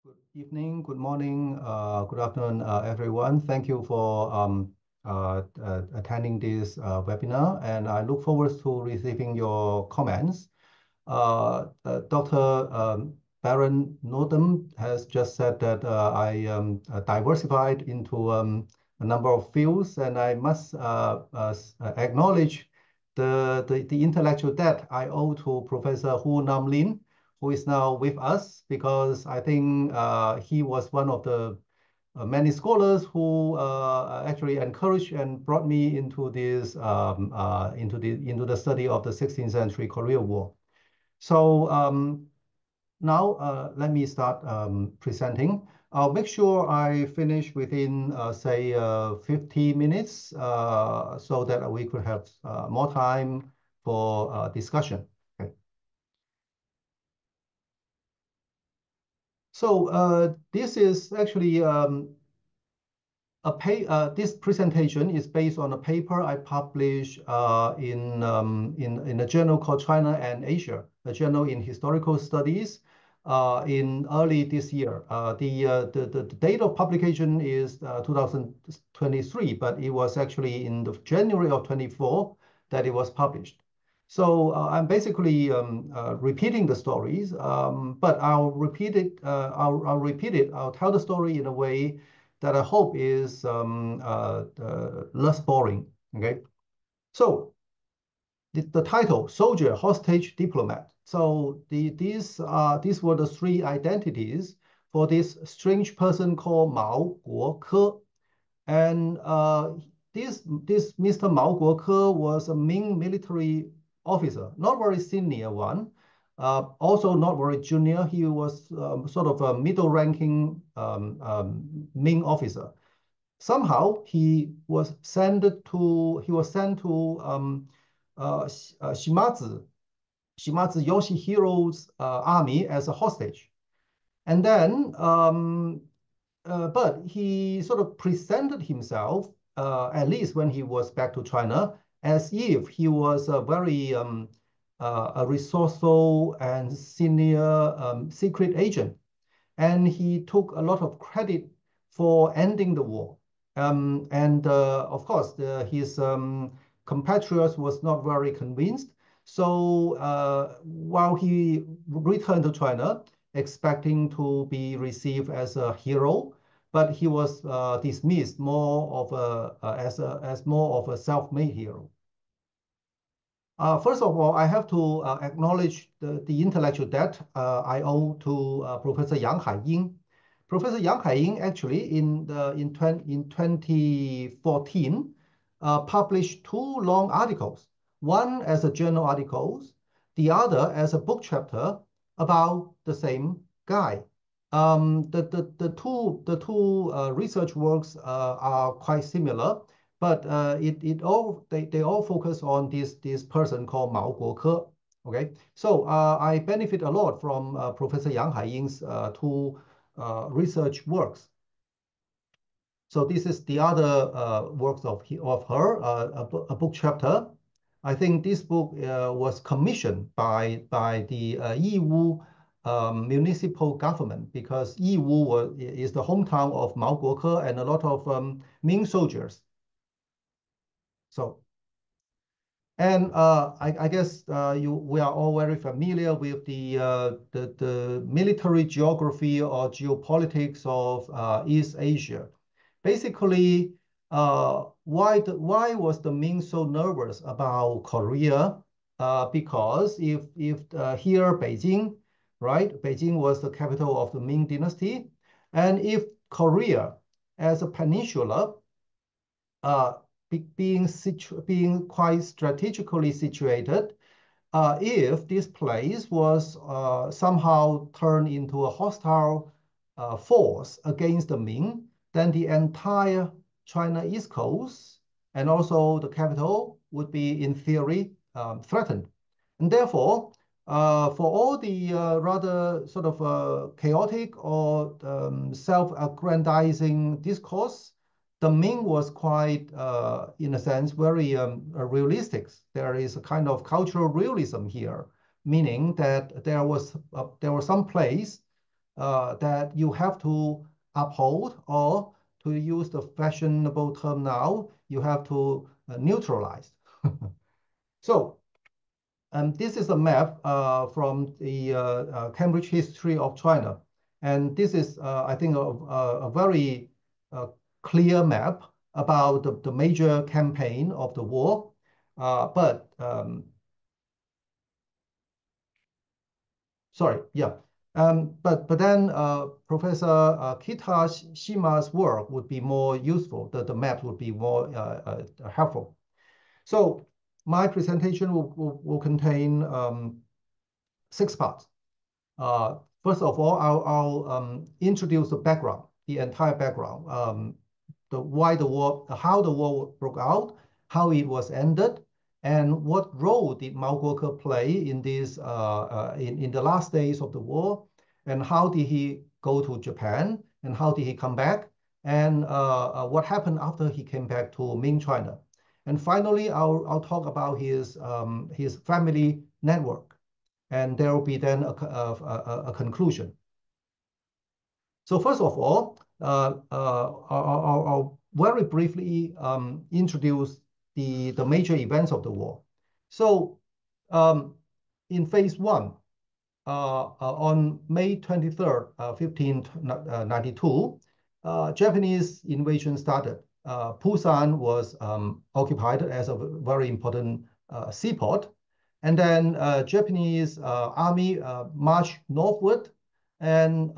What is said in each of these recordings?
Good evening, good morning, good afternoon, everyone. Thank you for attending this webinar, and I look forward to receiving your comments. Dr. Baron Nordum has just said that I diversified into a number of fields, and I must acknowledge the intellectual debt I owe to Professor Hu Nam Lin, who is now with us, because I think he was one of the many scholars who actually encouraged and brought me into this into the study of the 16th century Korea War. So now let me start presenting. I'll make sure I finish within say 50 minutes so that we could have more time for discussion. Okay. So this is actually this presentation is based on a paper I published in a journal called China and Asia, a journal in historical studies, in early this year. The date of publication is 2023, but it was actually in the January of 24 that it was published. So I'm basically repeating the stories, but I'll repeat it. I'll repeat it. I'll tell the story in a way that I hope is less boring. Okay, so the title: Soldier, Hostage, Diplomat. So these were the three identities for this strange person called Mao Guoke, and this Mr. Mao Guoke was a Ming military officer, not very senior one, also not very junior. He was sort of a middle-ranking Ming officer. Somehow he was sent to Shimazu Yoshihiro's army as a hostage, and then but he sort of presented himself, at least when he was back to China, as if he was a very a resourceful and senior secret agent. And he took a lot of credit for ending the war. And of course, his compatriots was not very convinced. So while he returned to China, expecting to be received as a hero, but he was dismissed more of as more of a self-made hero. First of all, I have to acknowledge the intellectual debt I owe to Professor Yang Haiying. Professor Yang Haiying actually in 2014 published two long articles, one as a journal articles, the other as a book chapter about the same guy. The two research works are quite similar, but they all focus on this person called Mao Guoke. Okay, so I benefit a lot from Professor Yang Haiying's two research works. So this is the other works of her, a book chapter. I think this book was commissioned by the Yiwu municipal government, because Yiwu is the hometown of Mao Guoke and a lot of Ming soldiers. So, and I guess we are all very familiar with the military geography or geopolitics of East Asia. Basically, why was the Ming so nervous about Korea? Because if here Beijing, right? Beijing was the capital of the Ming dynasty, and if Korea as a peninsula, being quite strategically situated, if this place was somehow turned into a hostile force against the Ming, then the entire China East Coast and also the capital would be, in theory, threatened. And therefore, for all the rather sort of chaotic or self-aggrandizing discourse, the Ming was quite, in a sense, very realistic. There is a kind of cultural realism here, meaning that there was some place that you have to uphold, or to use the fashionable term now, you have to neutralize. So this is a map from the Cambridge History of China. And this is, I think, a very clear map about the major campaign of the war. Sorry, yeah. But then Professor Kitashima's work would be more useful. The map would be more helpful. So my presentation will contain 6 parts. First of all, I'll introduce the background, the entire background, why the war, how the war broke out, how it was ended, and what role did Mao Guoke play in this in the last days of the war, and how did he go to Japan, and how did he come back, and what happened after he came back to Ming China. And finally, I'll talk about his family network, and there will be then a conclusion. So first of all, I'll very briefly introduce the major events of the war. So in phase 1, on May 23rd, 1592, Japanese invasion started. Busan was occupied as a very important seaport. And then Japanese army marched northward, and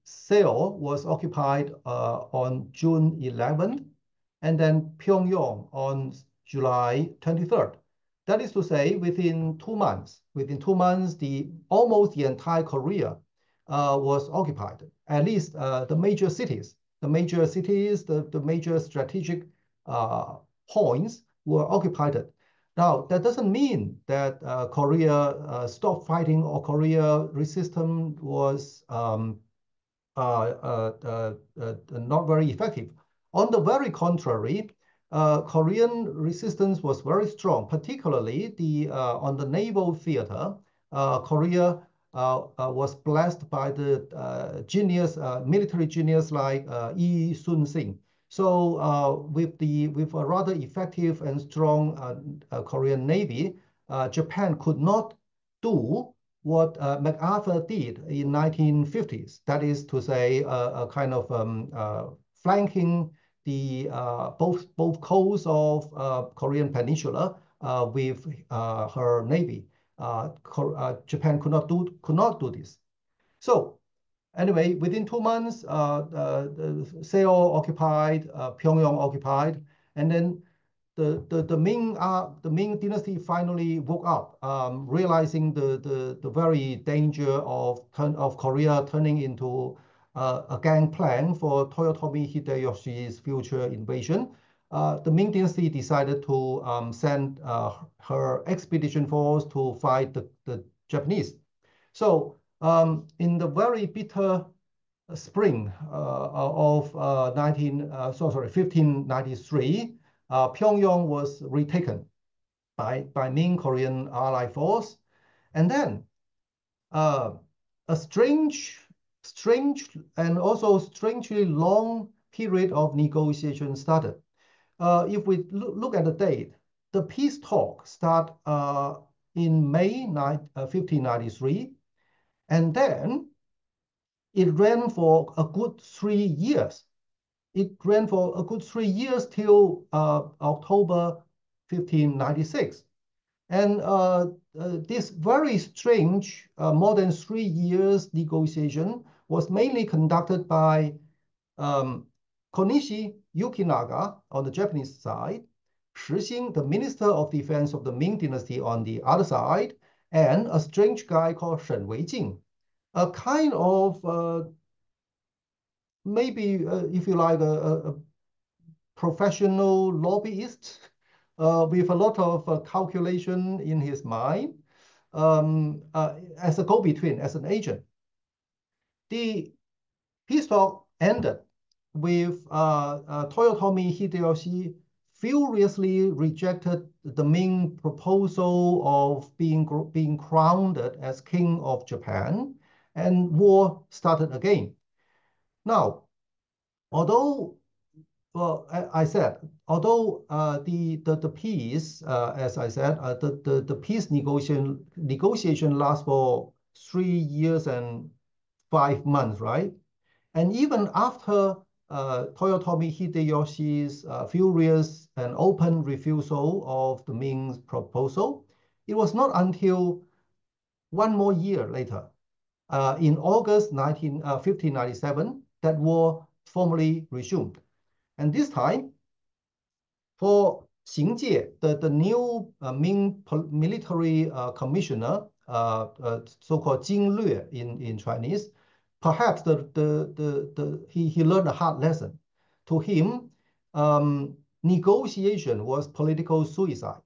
Seoul was occupied on June 11th, and then Pyongyang on July 23rd. That is to say, within 2 months, almost the entire Korea was occupied. At least the major cities, the major strategic points were occupied. Now, that doesn't mean that Korea stopped fighting, or Korea resistance was not very effective. On the very contrary, Korean resistance was very strong, particularly on the naval theater. Korea was blessed by the military genius like Yi Sun-sing. So with a rather effective and strong Korean Navy, Japan could not do what MacArthur did in 1950s. That is to say, a kind of flanking the both coasts of Korean Peninsula with her navy. Japan could not do this. So anyway, within 2 months, Seoul occupied, Pyongyang occupied, and then the Ming dynasty finally woke up, realizing the very danger of Korea turning into a gang plan for Toyotomi Hideyoshi's future invasion. The Ming dynasty decided to send her expedition force to fight the Japanese. So in the very bitter spring of 1593, Pyongyang was retaken by Ming Korean Allied force, and then a strange and also strangely long period of negotiation started. If we look at the date, the peace talk started in May 1593, and then it ran for a good 3 years. It ran for a good 3 years till October 1596. And this very strange more than 3 years negotiation was mainly conducted by Konishi Yukinaga on the Japanese side, Shi Xing, the Minister of Defense of the Ming Dynasty, on the other side, and a strange guy called Shen Weijing, a kind of maybe, if you like, a professional lobbyist with a lot of calculation in his mind as a go-between, as an agent. The peace talk ended with Toyotomi Hideyoshi furiously rejected the Ming proposal of being crowned as King of Japan. and war started again. Now, although well, I said, although the peace, as I said, the peace negotiation lasts for 3 years and 5 months, right? And even after Toyotomi Hideyoshi's furious and open refusal of the Ming's proposal, it was not until one more year later, in August 1597, that war formally resumed. And this time, for Xingjie, the new Ming military commissioner, so-called Jing Lue in Chinese, perhaps he learned a hard lesson. To him, negotiation was political suicide.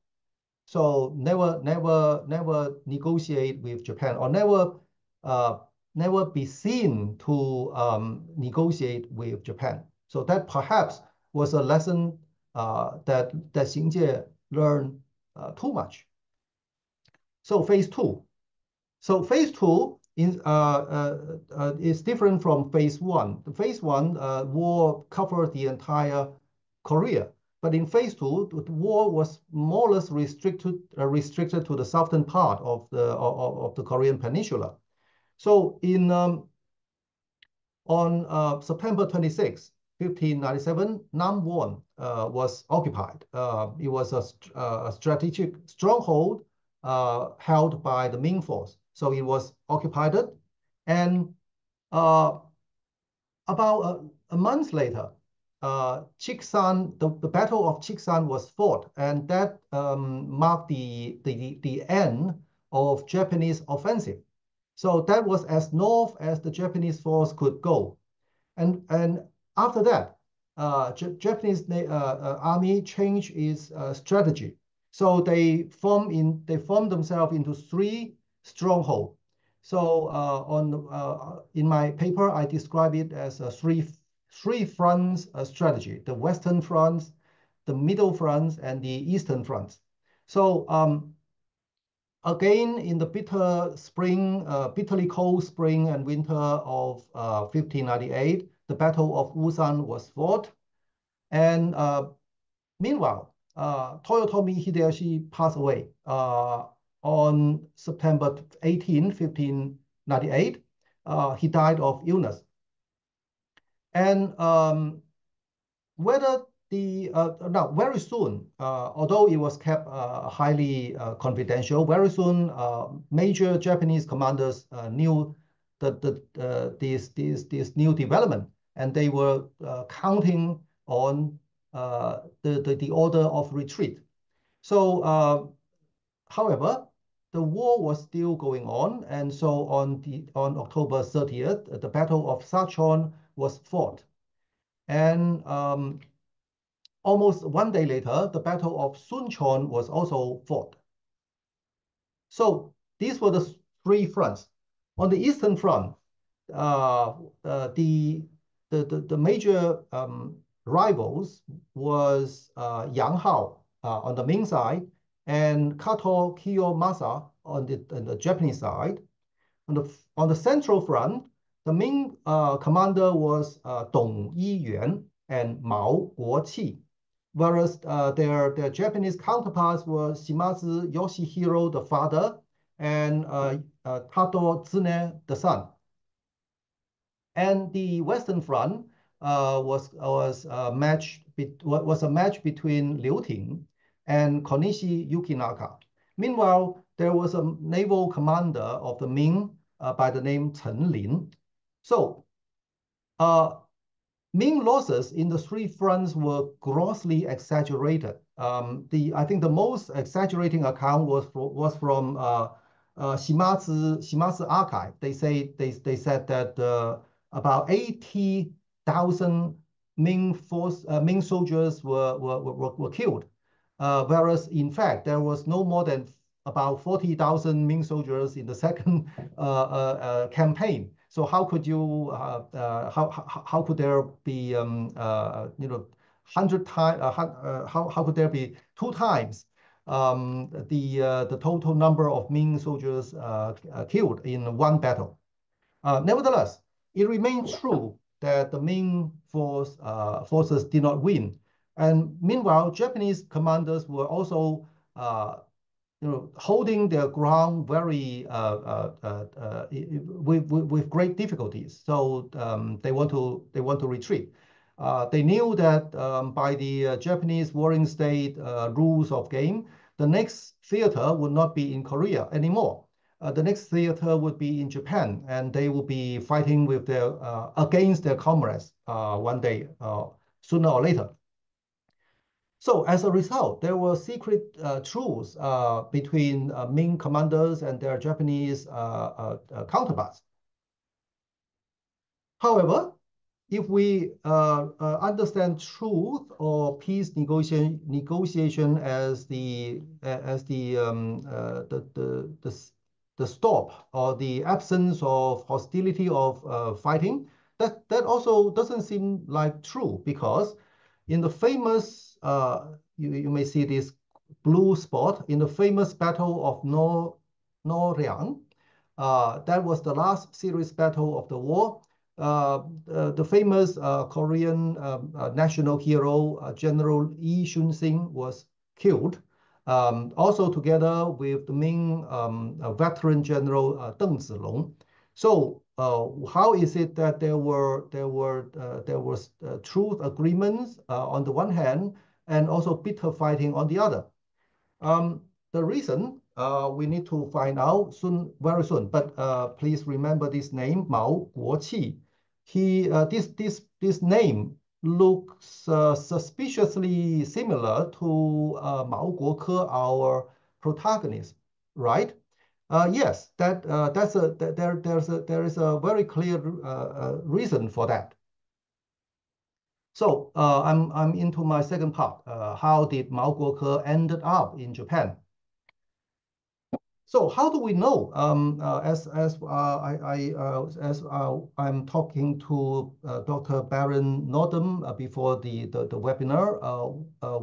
So never negotiate with Japan, or never be seen to negotiate with Japan. So that perhaps was a lesson that Xingjie learned too much. So phase two. So phase two is different from phase one. The phase one war covered the entire Korea. But in phase two, the war was more or less restricted to the southern part of the Korean peninsula. So on September 26, 1597, Namwon was occupied. It was a strategic stronghold held by the Ming force. So it was occupied, and about a month later, Chiksan, the Battle of Chiksan was fought, and that marked the end of Japanese offensive. So that was as north as the Japanese force could go. And after that, Japanese army changed its strategy. So they formed themselves into three strongholds. So in my paper, I describe it as a three fronts strategy: the Western fronts, the Middle fronts, and the Eastern fronts. So again, in the bitterly cold spring and winter of 1598, the Battle of Wusan was fought. And meanwhile, Toyotomi Hideyoshi passed away on September 18, 1598. He died of illness. And whether now very soon, although it was kept highly confidential, very soon major Japanese commanders knew that this new development, and they were counting on the order of retreat. So, however, the war was still going on, and so on October 30th, the Battle of Sachon was fought, and almost one day later, the Battle of Suncheon was also fought. So these were the three fronts. On the Eastern Front, the major rivals was Yang Hao on the Ming side, and Kato Kiyomasa on the Japanese side. On the Central Front, the Ming commander was Dong Yiyuan and Mao Guoke, whereas their Japanese counterparts were Shimazu Yoshihiro, the father, and Tato Tsune, the son. And the Western Front was a match between Liu Ting and Konishi Yukinaka. Meanwhile, there was a naval commander of the Ming by the name Chen Lin. So Ming losses in the three fronts were grossly exaggerated. I think the most exaggerating account was from Shimazu archive. They said that about 80,000 Ming soldiers were killed, whereas in fact there was no more than about 40,000 Ming soldiers in the second campaign. So how could you how could there be 100 times how could there be 2 times the total number of Ming soldiers killed in one battle? Nevertheless, it remains true that the Ming forces did not win. And meanwhile, Japanese commanders were also holding their ground with great difficulties. So they want to retreat. They knew that by the Japanese warring state rules of game, the next theater would not be in Korea anymore. The next theater would be in Japan, and they will be fighting with against their comrades one day, sooner or later. So as a result, there were secret truces between Ming commanders and their Japanese counterparts. However, if we understand truth or peace negotiation as the stop or the absence of hostility of fighting, that also doesn't seem like true, because in the famous you may see this blue spot in the famous Battle of Noryang. That was the last serious battle of the war. The famous Korean national hero, General Lee Shun-sing, was killed, also together with the Ming veteran General Deng Zilong. So how is it that there was truth agreements on the one hand, and also bitter fighting on the other? The reason we need to find out very soon. But please remember this name, Mao Guoke. This name looks suspiciously similar to Mao Guoke, our protagonist, right? Yes, there is a very clear reason for that. So I'm into my second part. How did Mao Guoke ended up in Japan? So how do we know? I'm talking to Dr. Baron Nordum before the webinar,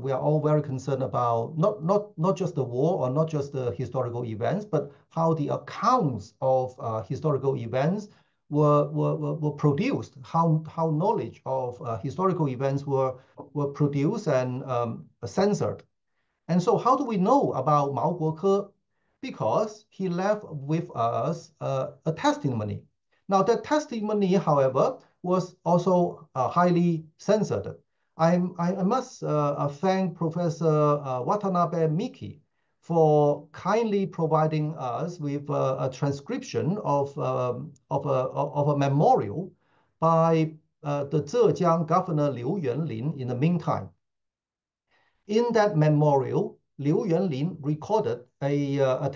we are all very concerned about not just the war or not just the historical events, but how the accounts of historical events were produced, how knowledge of historical events were produced and censored. And so how do we know about Mao Guoke? Because he left with us a testimony. Now, that testimony, however, was also highly censored. I must thank Professor Watanabe Miki for kindly providing us with a transcription of a memorial by the Zhejiang governor Liu Yuanlin in the meantime. In that memorial, Liu Yuanlin recorded a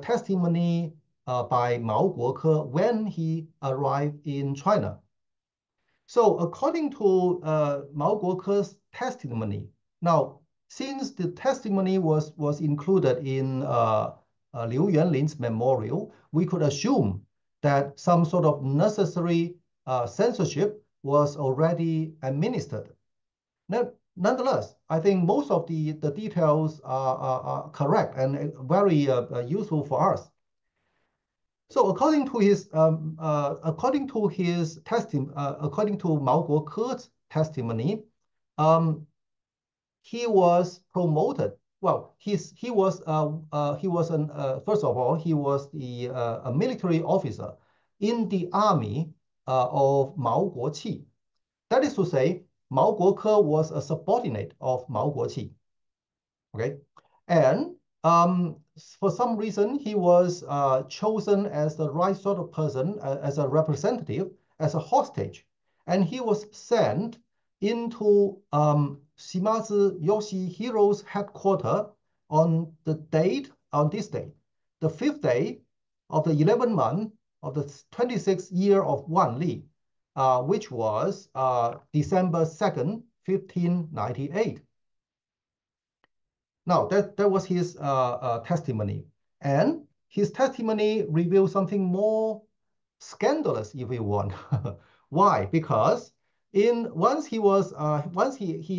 testimony by Mao Guoke when he arrived in China. So according to Mao Guoke's testimony, now, since the testimony was included in Liu Yuanlin's memorial, we could assume that some sort of necessary censorship was already administered. Now, nonetheless, I think most of the details are correct and very useful for us. So according to Mao Guoke's testimony, he was promoted. Well, first of all, he was a military officer in the army of Mao Guoke. That is to say, Mao Guoke was a subordinate of Mao Guoke. Okay, and for some reason, he was chosen as the right sort of person, as a representative, as a hostage, and he was sent into Shimazu Yoshihiro's headquarters on this date, the 5th day of the 11th month of the 26th year of Wanli, which was December 2nd, 1598. Now, that was his testimony. And his testimony reveals something more scandalous, if you want. Why? Because once he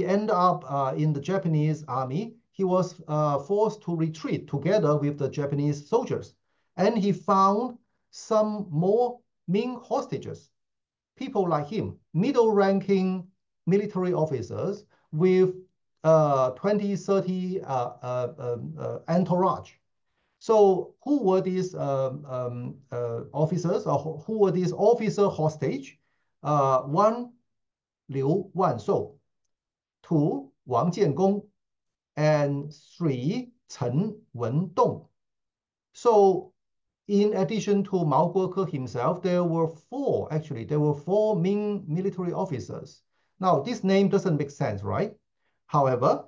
ended up in the Japanese army, he was forced to retreat together with the Japanese soldiers. And he found some more Ming hostages, people like him, middle-ranking military officers with 20, 30 entourage. So who were these officers, or who were these officer hostage? One, Liu Wanshou; two, Wang Jiangong; and three, Chen Wendong. So in addition to Mao Guoke himself, there were four Ming military officers. Now, this name doesn't make sense, right? However,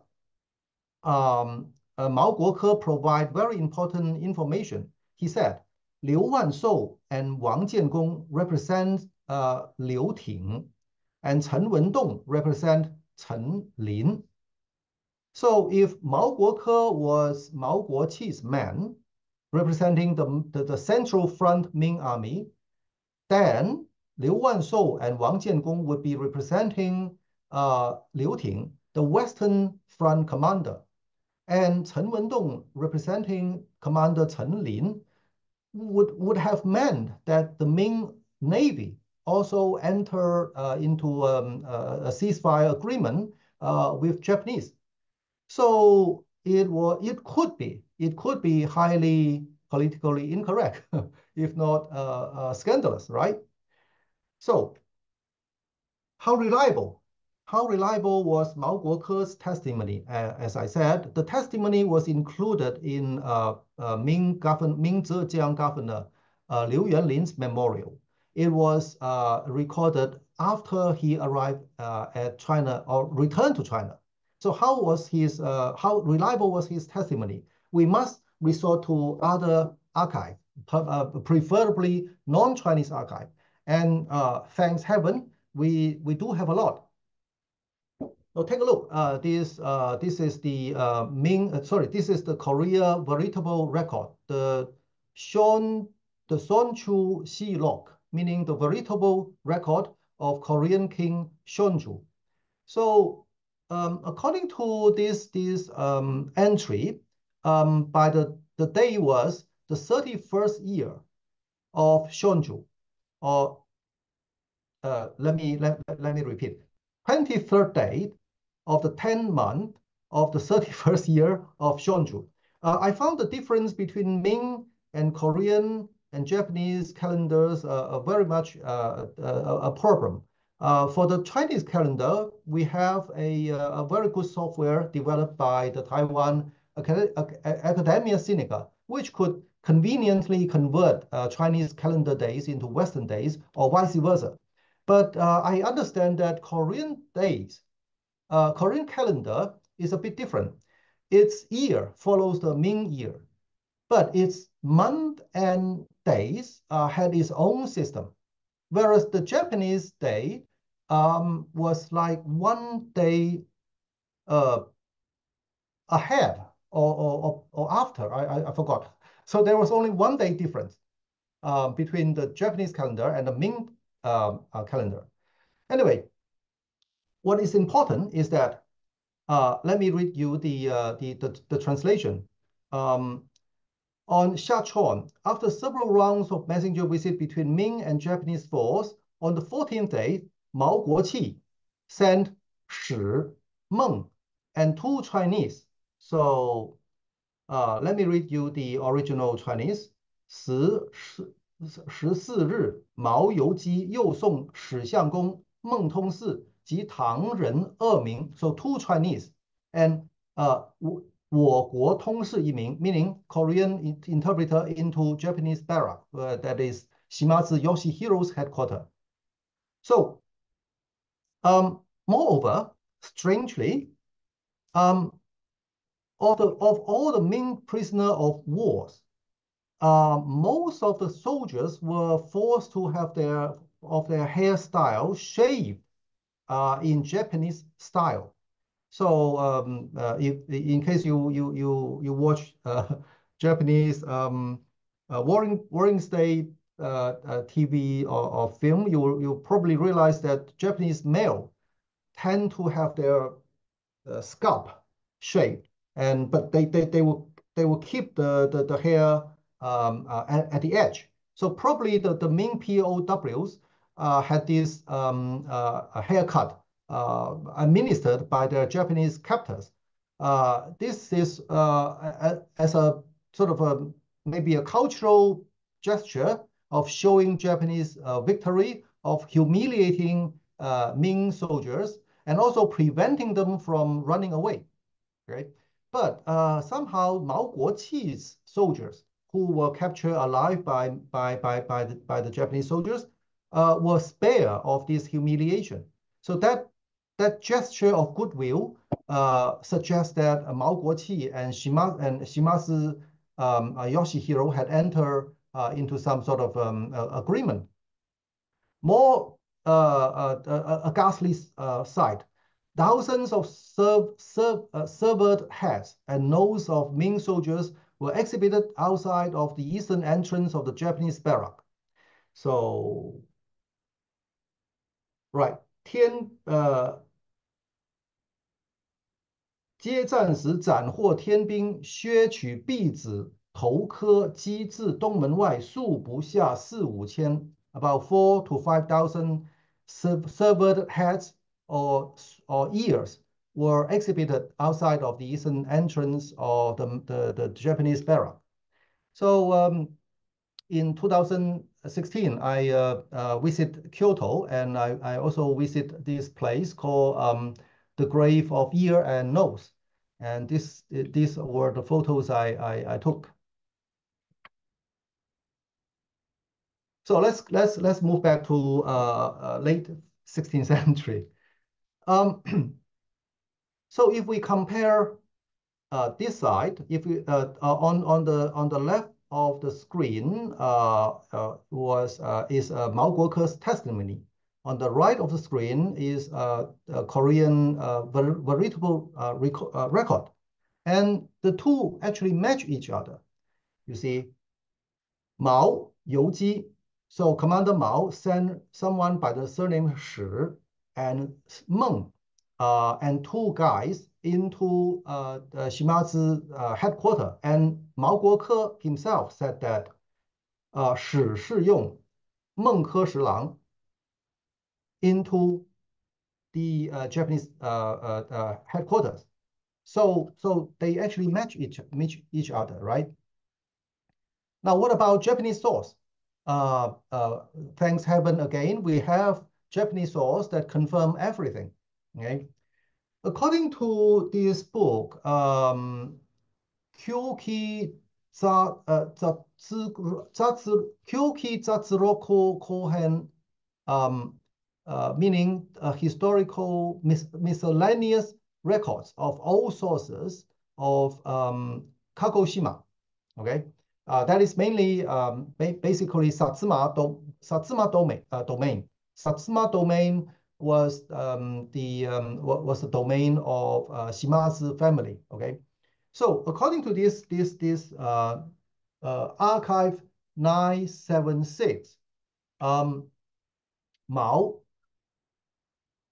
Mao Guoke provide very important information. He said, Liu Wanshou and Wang Jiangong represent Liu Ting, and Chen Wendong represent Chen Lin. So if Mao Guoke was Mao Guoqi's man, representing the Central Front Ming Army, then Liu Wanshou and Wang Jiangong would be representing Liu Ting, the Western Front commander, and Chen Wendong representing Commander Chen Lin, would have meant that the Ming Navy also enter into a ceasefire agreement with Japanese. So it could be highly politically incorrect, if not scandalous, right? So how reliable? How reliable was Mao Guoke's testimony? As I said, the testimony was included in Ming Zhejiang Governor Liu Yuanlin's memorial. It was recorded after he arrived at China or returned to China. So how reliable was his testimony? We must resort to other archive, preferably non-Chinese archive. And thanks heaven, we do have a lot. So take a look. This is the this is the Korea veritable record, the Sonchu Xilog, meaning the veritable record of Korean King Shonju. So according to this entry, by the day was the 31st year of Shonju, or let me repeat, 23rd day of the 10th month of the 31st year of Shonju. I found the difference between Ming and Korean and Japanese calendars very much a problem. For the Chinese calendar, we have a very good software developed by the Taiwan Academia Sinica, which could conveniently convert Chinese calendar days into Western days or vice versa. But I understand that Korean calendar is a bit different. Its year follows the Ming year, but its month and days had its own system. Whereas the Japanese day was like one day ahead or after, I forgot. So there was only one day difference between the Japanese calendar and the Ming calendar. Anyway, what is important is that let me read you the translation. On Shachon, after several rounds of messenger visit between Ming and Japanese force, on the 14th day, Mao Guoke sent Shi, Meng, and two Chinese. So let me read you the original Chinese. 14日，毛游基又送史相公、孟通嗣及唐人2名 ，so two Chinese, and 我国通事1名 ，meaning Korean interpreter into Japanese barrack, that is Shimazu Yoshihiro's headquarters. So, moreover, strangely, of all the Ming prisoner of wars, most of the soldiers were forced to have their hairstyle shaved in Japanese style. So if in case you watch Japanese Warring State TV or film, you probably realize that Japanese male tend to have their scalp shaved, but they will keep the hair at the edge. So probably the Ming POWs had this haircut administered by the Japanese captors. This is as a sort of maybe a cultural gesture of showing Japanese victory, of humiliating Ming soldiers, and also preventing them from running away. Right? But somehow Mao Guoqi's soldiers, who were captured alive by the Japanese soldiers, were spared of this humiliation. So that gesture of goodwill suggests that Mao Guoqi and Shimazu Yoshihiro had entered into some sort of agreement. More a ghastly sight. Thousands of severed heads and nose of Ming soldiers were exhibited outside of the eastern entrance of the Japanese barrack. So, right, 接战时斩获天兵，削取婢子头科，击至东门外，数不下4、5千 ，about 4 to 5,000 severed heads or ears were exhibited outside of the eastern entrance of the Japanese barrack. So in 2016, I visit Kyoto, and I also visit this place called the Grave of Ear and Nose. And these were the photos I took. So let's move back to late 16th century. So if we compare this side, if we on the left of the screen is Mao Guoke's testimony. On the right of the screen is a Korean veritable record, and the two actually match each other. You see, Mao Youji. So Commander Mao sent someone by the surname Shi and Meng and two guys into Shimazu's headquarters. And Mao Guoke himself said that Shi Shiyong Meng Ke into the Japanese headquarters. So they actually match each other, right? Now, what about Japanese source? Thanks heaven again, we have Japanese source that confirm everything. Okay, according to this book, Kyuki Zatsuroku Kohen, meaning historical miscellaneous records of all sources of Kagoshima. Okay, that is mainly basically Satsuma domain. Satsuma domain was the domain of Shimazu family. Okay, so according to this archive 976, Mao.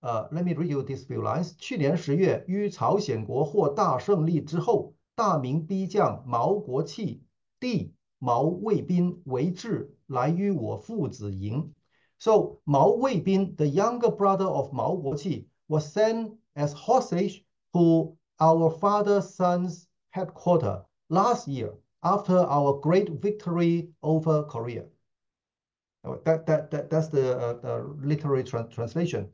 Let me read you these few lines. 去年10月，于朝鲜国获大胜利之后，大明逼将毛国器弟毛卫兵为质来于我父子营。So Mao Weibin, the younger brother of Mao Guoqi, was sent as hostage to our father's son's headquarters last year after our great victory over Korea. That's the literary translation.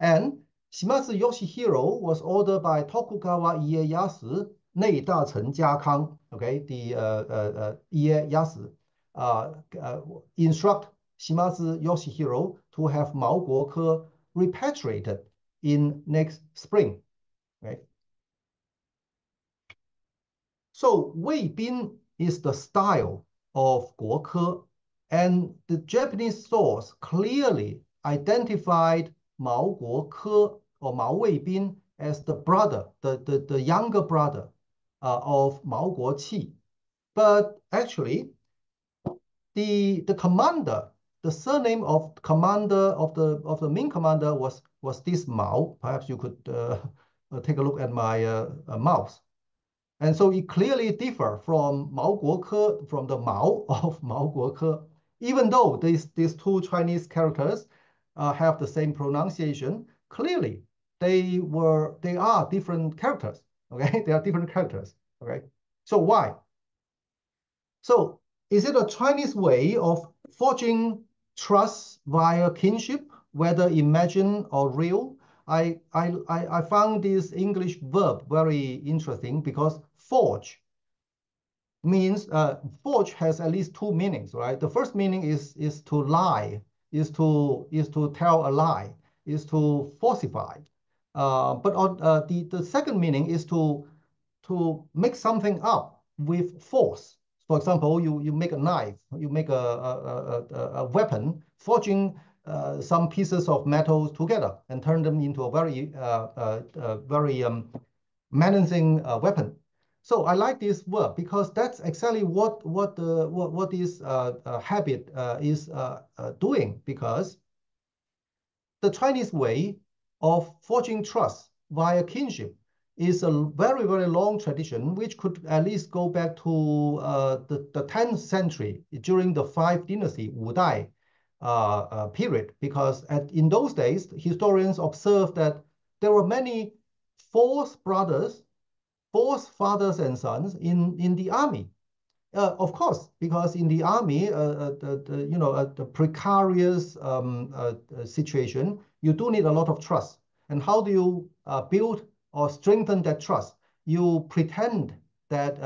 And Shimazu Yoshihiro was ordered by Tokugawa Ieyasu, 内大臣家康, okay, the Ieyasu, instruct Shimazu Yoshihiro to have Mao Guoke repatriated in next spring. Right? So Wei Bin is the style of Guoke, and the Japanese source clearly identified Mao Guoke or Mao Weibin as the brother, the younger brother of Mao Guoqi. But actually, the commander, the surname of commander of the Ming commander was this Mao. Perhaps you could take a look at my mouse. And so it clearly differs from Mao Guoke, from the Mao of Mao Guoke Even though these two Chinese characters have the same pronunciation, clearly they are different characters. Okay, they are different characters. Okay, so why? So is it a Chinese way of forging trust via kinship, whether imagined or real? I found this English verb very interesting because means forge has at least two meanings, right? The first meaning is to lie, is to tell a lie, is to falsify. But on the second meaning is to make something up with force. For example, you make a knife, you make a weapon, forging some pieces of metal together and turn them into a very menacing weapon. So I like this word because that's exactly what this habit is doing. Because the Chinese way of forging trust via kinship is a very long tradition, which could at least go back to the 10th century during the Five Dynasty Wu Dai period. Because in those days, historians observed that there were many false brothers, both fathers and sons in the army. Of course, because in the army, the precarious situation, you do need a lot of trust. And how do you build or strengthen that trust? You pretend that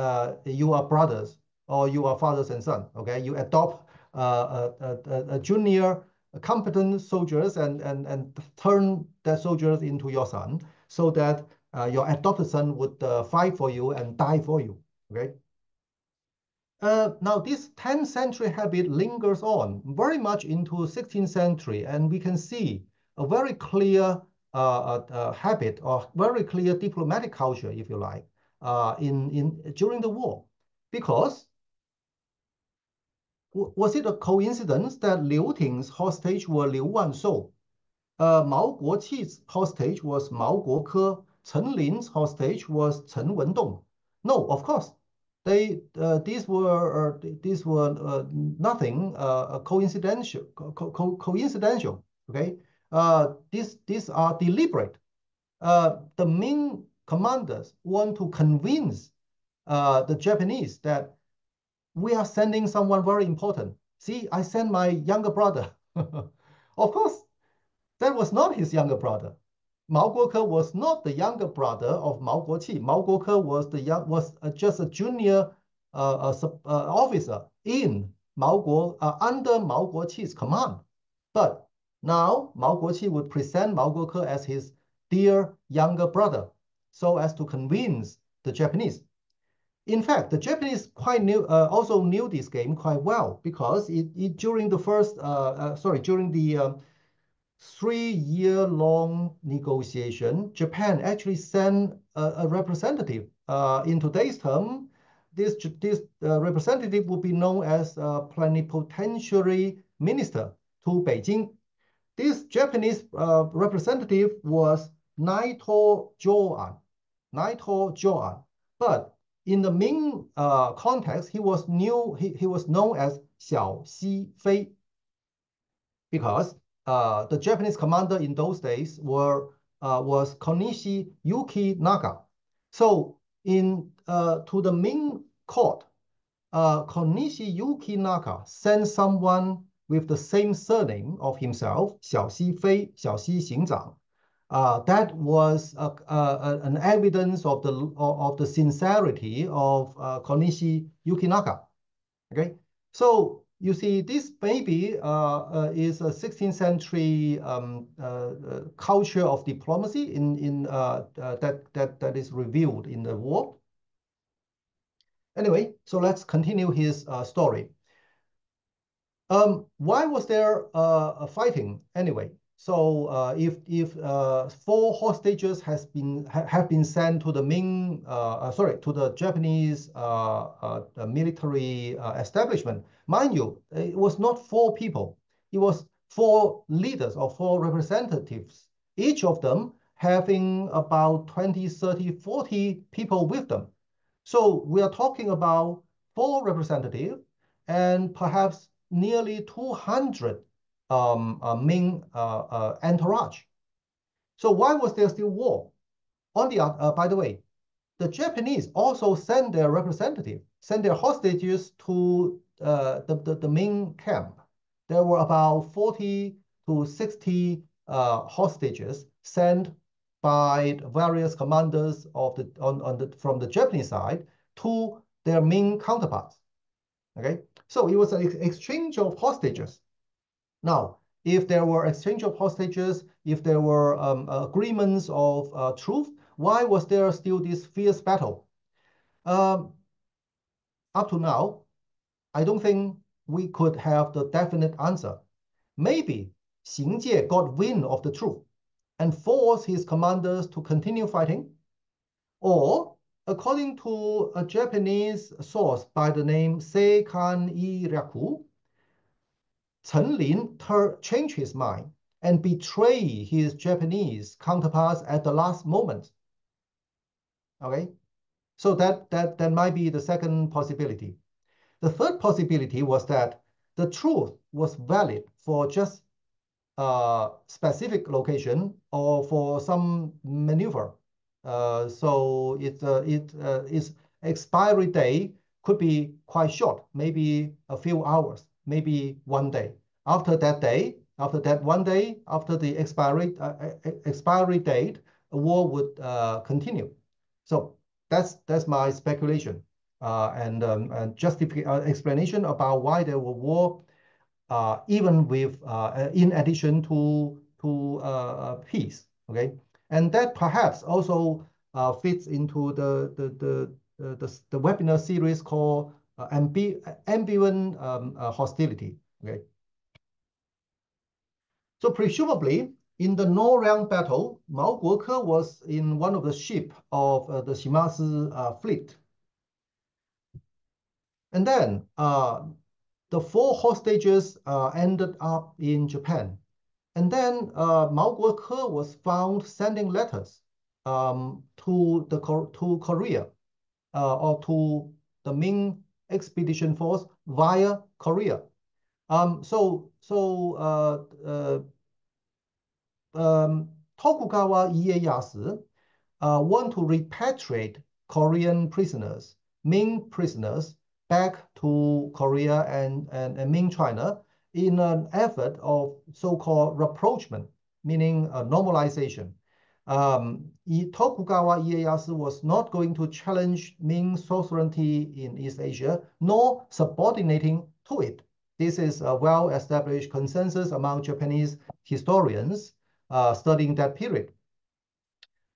you are brothers or you are fathers and sons. Okay, you adopt a junior competent soldiers and turn that soldiers into your son, so that your adopted son would fight for you and die for you. Okay. Now, this 10th century habit lingers on very much into 16th century, and we can see a very clear habit or very clear diplomatic culture, if you like, in during the war. Because was it a coincidence that Liu Ting's hostage were Liu Wanshou? Mao Guoqe's hostage was Mao Guoke. Chen Lin's hostage was Chen Wendong. No, of course, these were nothing coincidental. Okay, these are deliberate. The Ming commanders want to convince the Japanese that we are sending someone very important. See, I sent my younger brother. Of course, that was not his younger brother. Mao Guoke was not the younger brother of Mao Guoqi. Mao Guoke was just a junior officer in under Mao Guoqi's command. But now Mao Guoqi would present Mao Guoke as his dear younger brother, so as to convince the Japanese. In fact, the Japanese also knew this game quite well, because during the during the 3-year-long negotiation, Japan actually sent a representative. In today's term, this representative would be known as a plenipotentiary minister to Beijing. This Japanese representative was Naito Joan. Naito Joan. But in the Ming context, he was known as Xiao Xi Fei, because the Japanese commander in those days was Konishi Yuki Naga. So to the Ming court, Konishi Yuki Naga sent someone with the same surname of himself, Xiao Xi Fei, Xiao Xi Xingzang. That was an evidence of the sincerity of Konishi Yuki Naga. Okay, so you see, this maybe is a 16th century culture of diplomacy that is revealed in the war. Anyway, so let's continue his story. Why was there a fighting anyway? So if 4 hostages have been sent to the to the Japanese military establishment, mind you, it was not 4 people. It was 4 leaders or 4 representatives, each of them having about 20, 30, 40 people with them. So we are talking about 4 representatives and perhaps nearly 200 Ming entourage. So why was there still war? By the way, the Japanese also sent their representative, sent their hostages to the Ming camp. There were about 40 to 60 hostages sent by various commanders of from the Japanese side to their Ming counterparts. Okay, so it was an exchange of hostages. Now, if there were exchange of hostages, if there were agreements of truce, why was there still this fierce battle? Um, Up to now, I don't think we could have the definite answer. Maybe Xing Jie got wind of the truth and forced his commanders to continue fighting, or according to a Japanese source by the name Seikan Iryaku, Chen Lin changed his mind and betrayed his Japanese counterparts at the last moment. Okay, so that might be the second possibility. The third possibility was that the truth was valid for just a specific location or for some maneuver. So its expiry day could be quite short, maybe a few hours, maybe one day. After that day, after that one day, after the expiry date, a war would continue. So that's my speculation and explanation about why there were war, even with in addition to peace. Okay, and that perhaps also fits into the webinar series called Ambivalent Hostility. Okay, so presumably in the Noryang battle, Mao Guoke was in one of the ships of the Shimazu fleet. And then the four hostages ended up in Japan. And then Mao Guoke was found sending letters to Korea or to the Ming Expedition Force via Korea. Tokugawa Ieyasu want to repatriate Korean prisoners, Ming prisoners, back to Korea and Ming China in an effort of so-called rapprochement, meaning normalization. Tokugawa Ieyasu was not going to challenge Ming sovereignty in East Asia, nor subordinating to it. This is a well-established consensus among Japanese historians studying that period.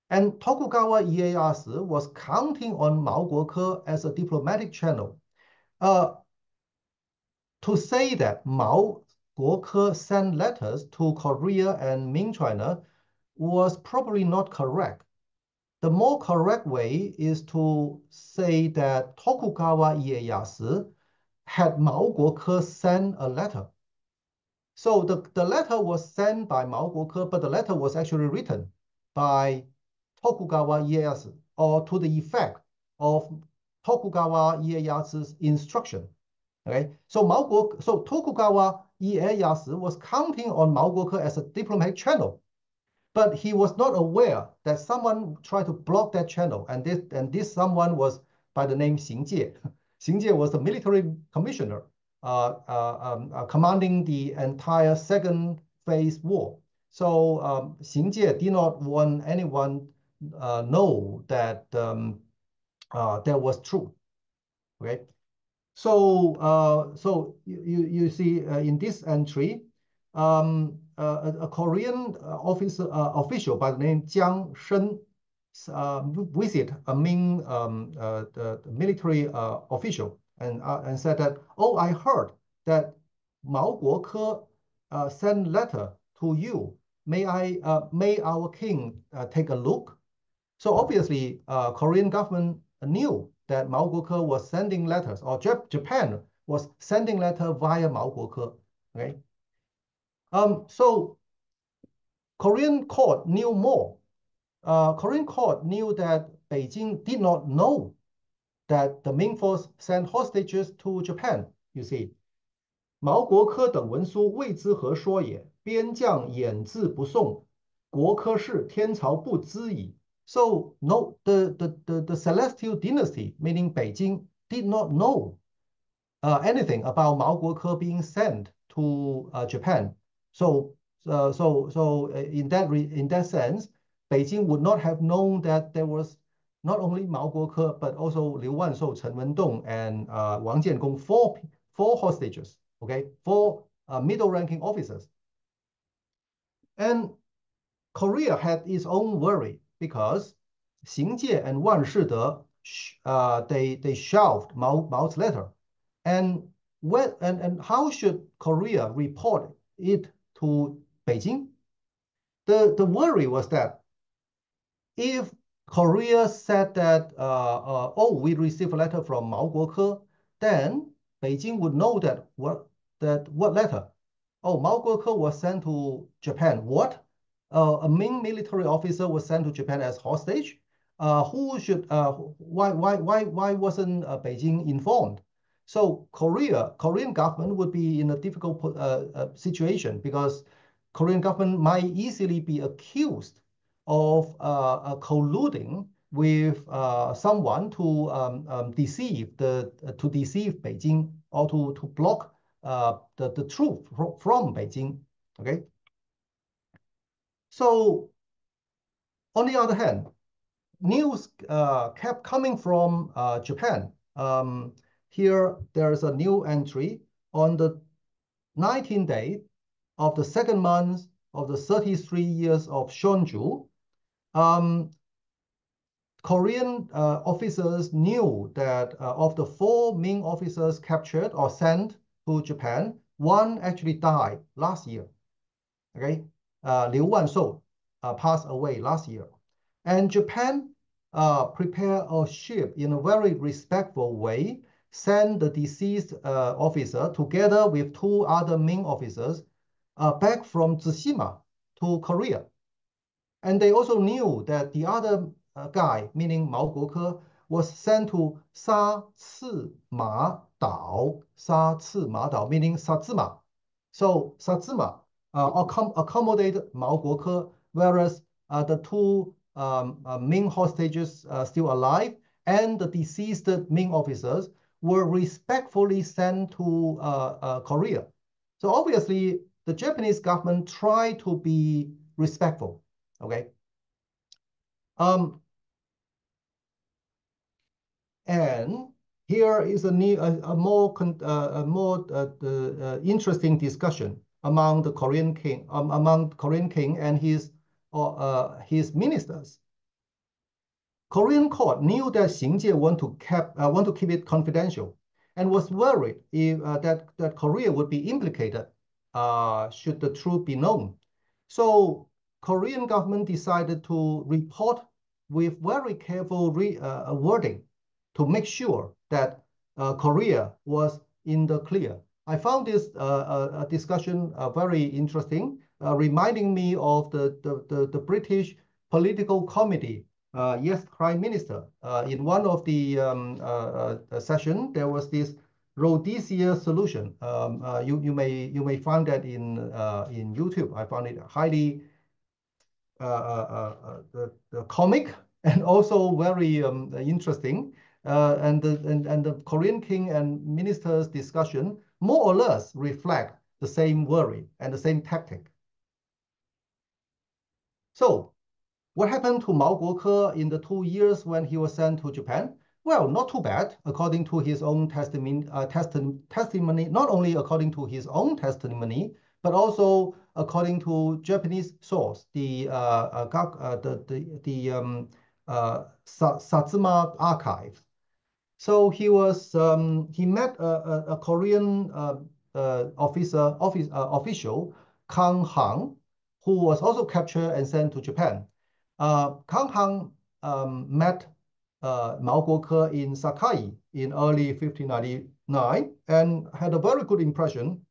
And Tokugawa Ieyasu was counting on Mao Guoke as a diplomatic channel. To say that Mao Guoke sent letters to Korea and Ming China was probably not correct. The more correct way is to say that Tokugawa Ieyasu had Mao Guoke send a letter. So the letter was sent by Mao Guoke, but the letter was actually written by Tokugawa Ieyasu, or to the effect of Tokugawa Ieyasu's instruction. Okay, so Tokugawa Ieyasu was counting on Mao Guoke as a diplomatic channel, but he was not aware that someone tried to block that channel, and this someone was by the name Xing Jie. Xing Jie was the military commissioner commanding the entire second phase war. So Xing Jie did not want anyone know that there was truth. Okay, so you see in this entry, a Korean official by the name Jiang Shen visit a Ming the military official and said that, oh, I heard that Mao Guoke sent letter to you. May our king take a look? So obviously, Korean government knew that Mao Guoke was sending letters, or Japan was sending letter via Mao Guoke. Okay. So Korean court knew more. Korean court knew that Beijing did not know that the Ming force sent hostages to Japan. You see, 毛国科等文书未知何说也，边将掩字不送，国科氏天朝不知矣。So no, the Celestial dynasty, meaning Beijing, did not know anything about Mao Guoke being sent to Japan. So, in that sense, Beijing would not have known that there was not only Mao Guoke but also Liu Wanshou, Chen Wendong, and Wang Jiangong, four hostages. Okay, four middle-ranking officers. And Korea had its own worry because Xing Jie and Wan Shide, they shelved Mao's letter. And how should Korea report it to Beijing? The worry was that if Korea said that, oh, we received a letter from Mao Guoke, then Beijing would know that what letter? Oh, Mao Guoke was sent to Japan. What? A Ming military officer was sent to Japan as hostage. Who should? Why wasn't Beijing informed? So Korean government would be in a difficult situation because Korean government might easily be accused of colluding with someone to deceive Beijing or to block the truth from Beijing. Okay. So on the other hand, news kept coming from Japan. Here there is a new entry on the 19th day of the second month of the 33 years of Shonju. Korean officers knew that of the four Ming officers captured or sent to Japan, one actually died last year. Okay, Liu Wanshou passed away last year, and Japan prepared a ship in a very respectful way, sent the deceased officer together with two other Ming officers back from Tsushima to Korea. And they also knew that the other guy, meaning Mao Guoke, was sent to Sa Ci Ma Dao. Sa Ci Ma Dao, meaning Satsuma. So Satsuma accommodated Mao Guoke, whereas the two Ming hostages still alive and the deceased Ming officers were respectfully sent to Korea. So obviously, the Japanese government tried to be respectful. Okay. And here is a more interesting discussion among the Korean king, and his ministers. Korean court knew that Xing Jie want to keep it confidential, and was worried that Korea would be implicated should the truth be known. So Korean government decided to report with very careful wording to make sure that Korea was in the clear. I found this discussion very interesting, reminding me of the British political committee. Yes, Prime Minister. In one of the session, there was this Rhodesia solution. You may find that in YouTube. I found it highly the comic and also very interesting. And the Korean king and ministers discussion more or less reflect the same worry and the same tactic. So what happened to Mao Guoke in the 2 years when he was sent to Japan? Well, not too bad, according to his own testimony. Not only according to his own testimony, but also according to Japanese source, the Satsuma archive. So he met a Korean official, Kang Hang, who was also captured and sent to Japan. Kang Hang met Mao Guoke in Sakai in early 1599 and had a very good impression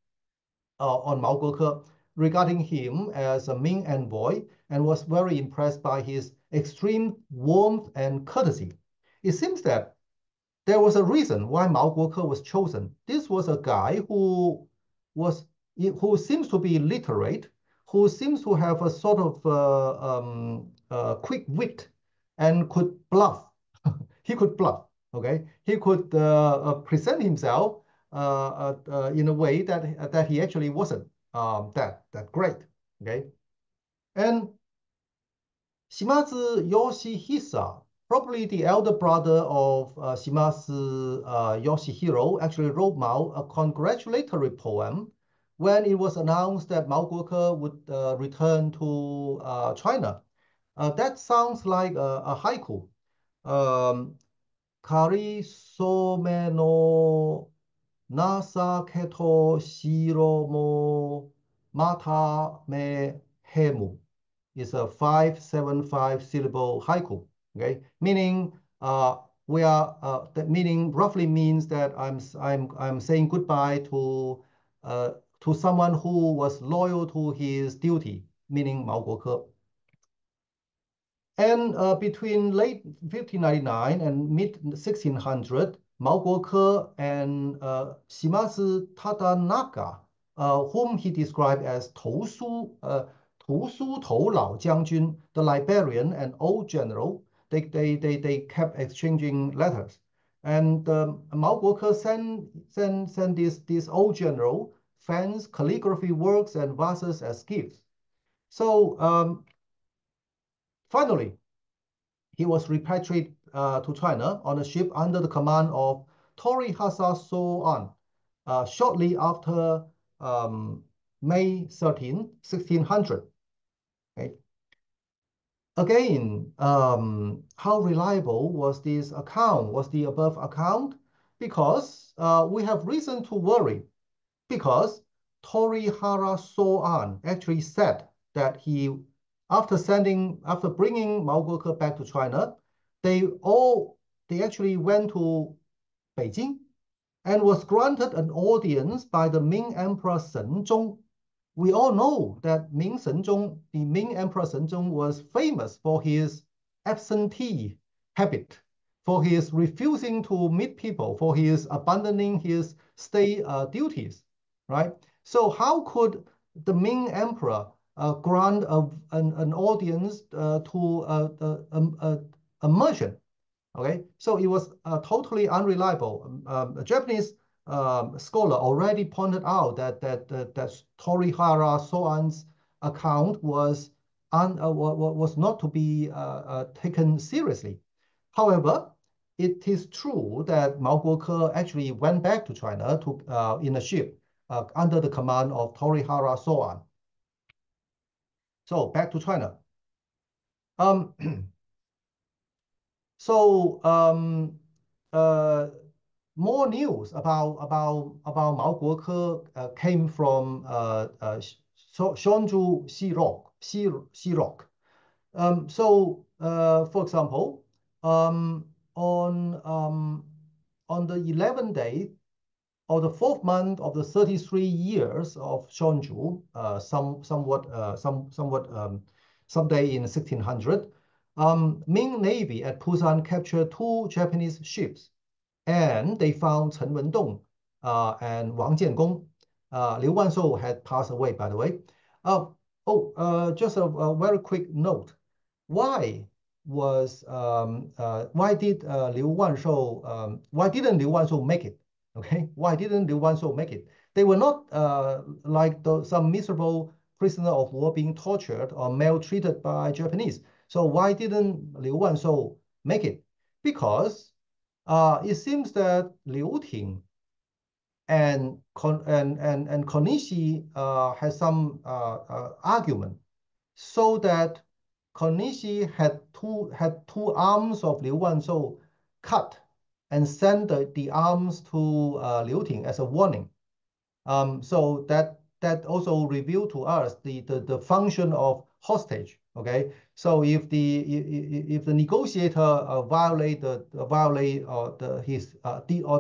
on Mao Guoke regarding him as a Ming envoy, and was very impressed by his extreme warmth and courtesy. It seems that there was a reason why Mao Guoke was chosen. This was a guy who who seems to be literate, who seems to have a sort of quick wit and could bluff. He could bluff. Okay, he could present himself in a way that he actually wasn't that great. Okay, and Shimazu Yoshihisa, probably the elder brother of Shimazu Yoshihiro, actually wrote Mao a congratulatory poem when it was announced that Mao Guoke would return to China. That sounds like a haiku. Um, Kari someno nasaketo shiromo mata me hemu. Is a 575 syllable haiku. Okay, meaning that meaning roughly means that I'm saying goodbye to someone who was loyal to his duty, meaning Mao Guoke. And between late 1599 and mid 1600, Mao Guoke and Shimazu Tadanaka, whom he described as 图书头老将军, the librarian and old general, they kept exchanging letters. And Mao Guoke sent this old general fans, calligraphy works, and vases as gifts. So finally, he was repatriated to China on a ship under the command of Torihasa Soan shortly after May 13, 1600. Okay. Again, how reliable was this account, was the above account? Because we have reason to worry, because Torihara Soan actually said that after bringing Mao Guoke back to China, they actually went to Beijing and was granted an audience by the Ming Emperor Senzong. We all know that the Ming Emperor Senzong was famous for his absentee habit, for his refusing to meet people, for his abandoning his state duties, right? So how could the Ming Emperor grant an audience to a merchant? Okay, so it was totally unreliable. A Japanese scholar already pointed out that Torihara Soan's account was not to be taken seriously. However, it is true that Mao Guoke actually went back to China in a ship under the command of Torihara Soan. So back to China. So more news about Mao Guoke came from Shonju Xirok. So for example, on the 11th day of the 4th month of the 33 years of Shonju, someday in 1600. Ming Navy at Pusan captured 2 Japanese ships, and they found Chen Wendong and Wang Jiangong. Liu Wanshou had passed away, by the way. Just a very quick note. Why didn't Liu Wanshou make it? Okay, why didn't Liu Wanshou make it? They were not like some miserable prisoner of war being tortured or maltreated by Japanese. So why didn't Liu Wanshou make it? Because it seems that Liu Ting and Konishi had some argument, so that Konishi had two arms of Liu Wanshou cut and sent the arms to Liu Ting as a warning. So that also revealed to us the function of hostage. Okay, so if the negotiator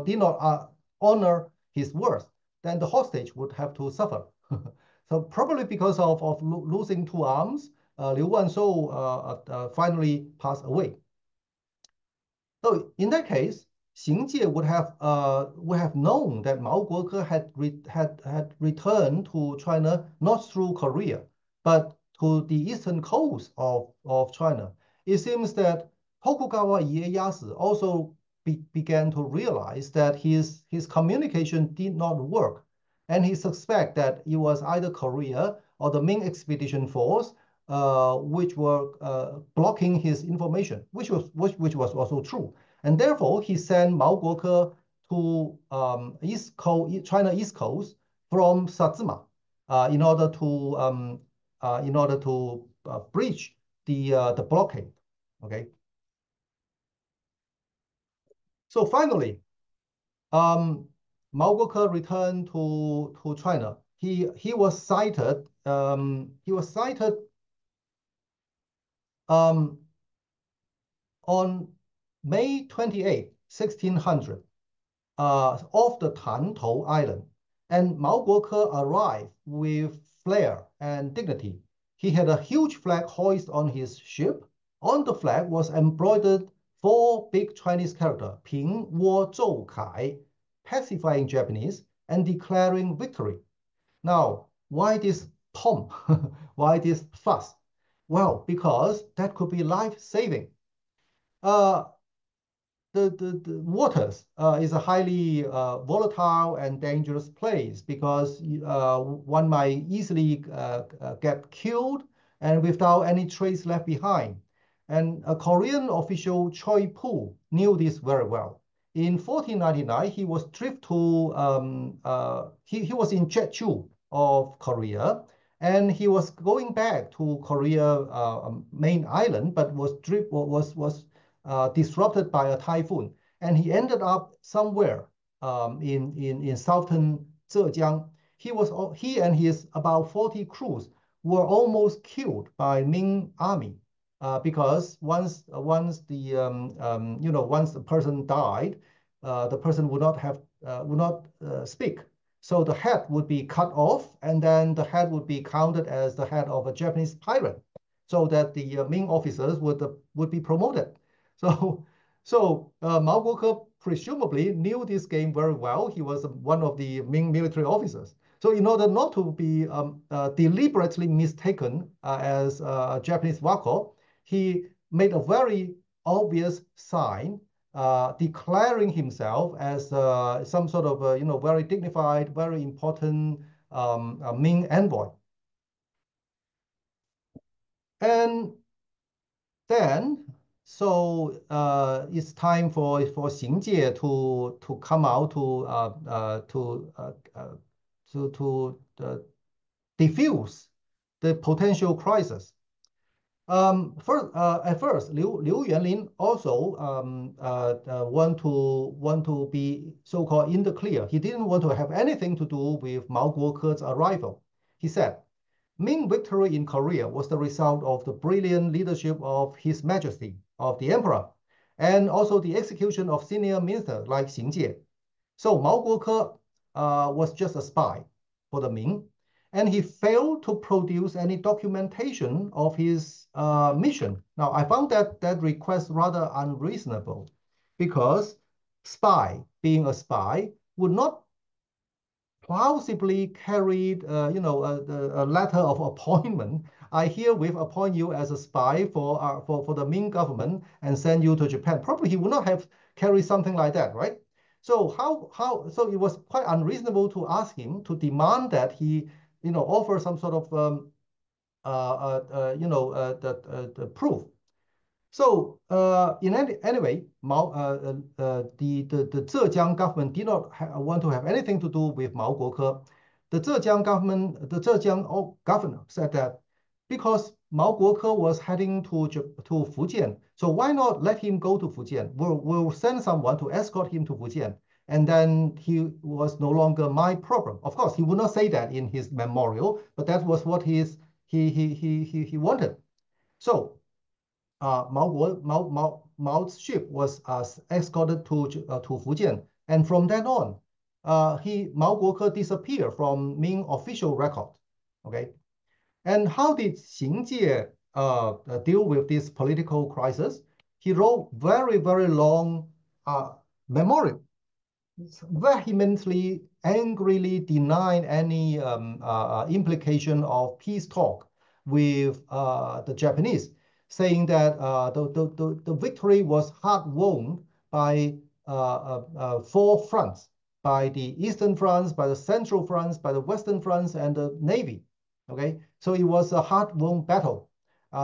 did not honor his words, then the hostage would have to suffer. So probably because of losing 2 arms, Liu Wanshou finally passed away. So in that case, Xing Jie would have known that Mao Guoke had returned to China not through Korea, but to the eastern coast of China. It seems that Tokugawa Ieyasu also began to realize that his communication did not work, and he suspect that it was either Korea or the Ming expedition force which were blocking his information, which was also true. And therefore, he sent Mao Guoke to East Coast, China East Coast from Satsuma in order to breach the blockade. Okay. So finally, Mao Guoke returned to China. He was cited. Um, on May 28, 1600, off the Tantou Island, and Mao Guoke arrived with flair and dignity. He had a huge flag hoisted on his ship. On the flag was embroidered four big Chinese characters, Ping Wo Zhou Kai, pacifying Japanese and declaring victory. Now, why this pomp? Why this fuss? Well, because that could be life-saving. Uh, the waters is a highly volatile and dangerous place because one might easily get killed and without any trace left behind. And a Korean official, Choi Pu, knew this very well. In 1499, he was driven to, he was in Jeju of Korea, and he was going back to Korea main island, but was disrupted by a typhoon, and he ended up somewhere in southern Zhejiang. He and his about 40 crews were almost killed by Ming army because once the person died, the person would not speak. So the head would be cut off, and then the head would be counted as the head of a Japanese pirate, so that the Ming officers would be promoted. So, Mao Guoke presumably knew this game very well. He was one of the Ming military officers. So in order not to be deliberately mistaken as a Japanese wako, he made a very obvious sign declaring himself as some sort of very dignified, very important Ming envoy. And then, so it's time for Xing Jie to come out to diffuse the potential crisis. At first, Liu Yuanlin also want to be so-called in the clear. He didn't want to have anything to do with Mao Guoke's arrival. He said, Ming victory in Korea was the result of the brilliant leadership of His Majesty, of the Emperor, and also the execution of senior ministers like Xing Jie. So Mao Guoke was just a spy for the Ming, and he failed to produce any documentation of his mission. Now, I found that request rather unreasonable because being a spy, would not plausibly carried, a letter of appointment. I herewith appoint you as a spy for the Ming government and send you to Japan. Probably he would not have carried something like that, right? So so it was quite unreasonable to ask him to demand that he, offer some sort of, the proof. So anyway, the Zhejiang government did not want to have anything to do with Mao Guoke. The Zhejiang governor said that because Mao Guoke was heading to Fujian, so why not let him go to Fujian? We'll send someone to escort him to Fujian, and then he was no longer my problem. Of course, he would not say that in his memorial, but that was what he wanted. So Mao's ship was escorted to Fujian, and from then on, Mao Guoke disappeared from Ming official record. Okay, and how did Xing Jie deal with this political crisis? He wrote very long memorial vehemently, angrily denied any implication of peace talk with the Japanese, saying that the victory was hard-won by four fronts, by the Eastern Fronts, by the Central Fronts, by the Western Fronts, and the Navy. Okay, so it was a hard-won battle.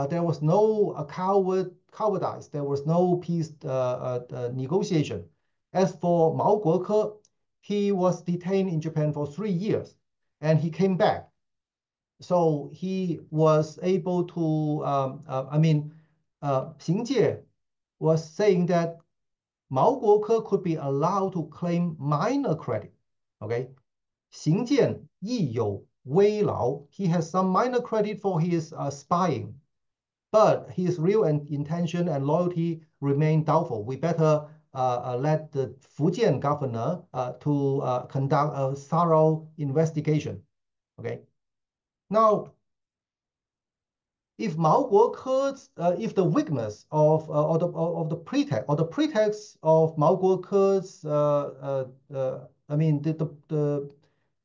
There was no cowardice. There was no peace negotiation. As for Mao Guoke, he was detained in Japan for 3 years, and he came back. So he was able to, Xing Jie was saying that Mao Guoke could be allowed to claim minor credit. Okay, 行见亦有微劳. He has some minor credit for his spying, but his real intention and loyalty remain doubtful. We better let the Fujian governor to conduct a thorough investigation. Okay. Now, if Mao Guoke's, if the weakness of the pretext of Mao Guoke's,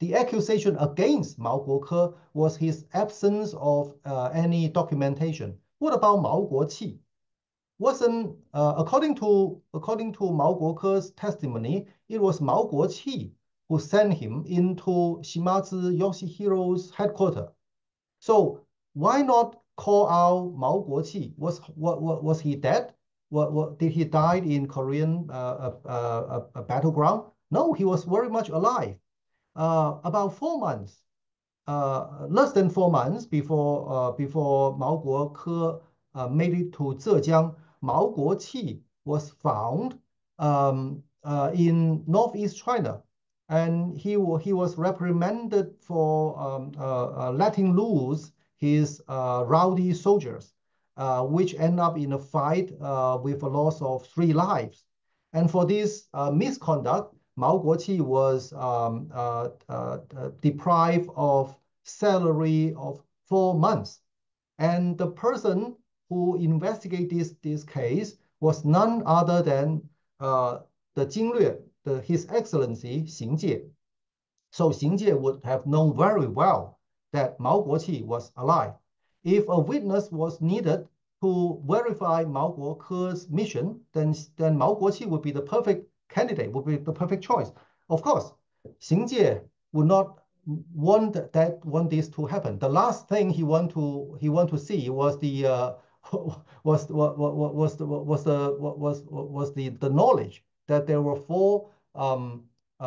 the accusation against Mao Guoke was his absence of any documentation. What about Mao Guoqi? Wasn't according to Mao Guoke's testimony, it was Mao Guoqi who sent him into Shimazu Yoshihiro's headquarters. So why not call out Mao Guoqi? Was he dead? Did he die in Korean battleground? No, he was very much alive. About 4 months, less than 4 months before Mao Guoke made it to Zhejiang, Mao Guoqi was found in northeast China, and he was reprimanded for letting loose his rowdy soldiers, which end up in a fight with a loss of 3 lives. And for this misconduct, Mao Guoqi was deprived of salary of 4 months. And the person who investigated this case was none other than the Jinglue, His Excellency Xing Jie. So Xing Jie would have known very well that Mao Guoqi was alive. If a witness was needed to verify Mao Guoke's mission, then Mao Guoqi would be the perfect candidate, would be the perfect choice. Of course, Xing Jie would not want this to happen. The last thing he want to see was the knowledge that there were 4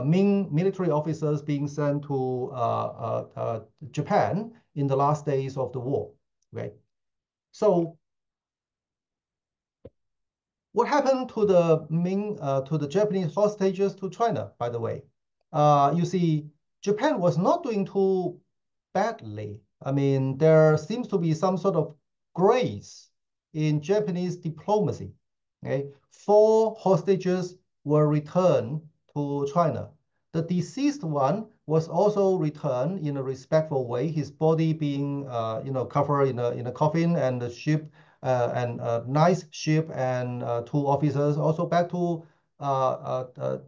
Ming military officers being sent to Japan in the last days of the war. Right. So what happened to the Japanese hostages to China, by the way? You see, Japan was not doing too badly. I mean, there seems to be some sort of grace in Japanese diplomacy. Okay? 4 hostages were returned to China. The deceased one was also returned in a respectful way, his body being covered in a coffin, and the ship and a nice ship and 2 officers also back to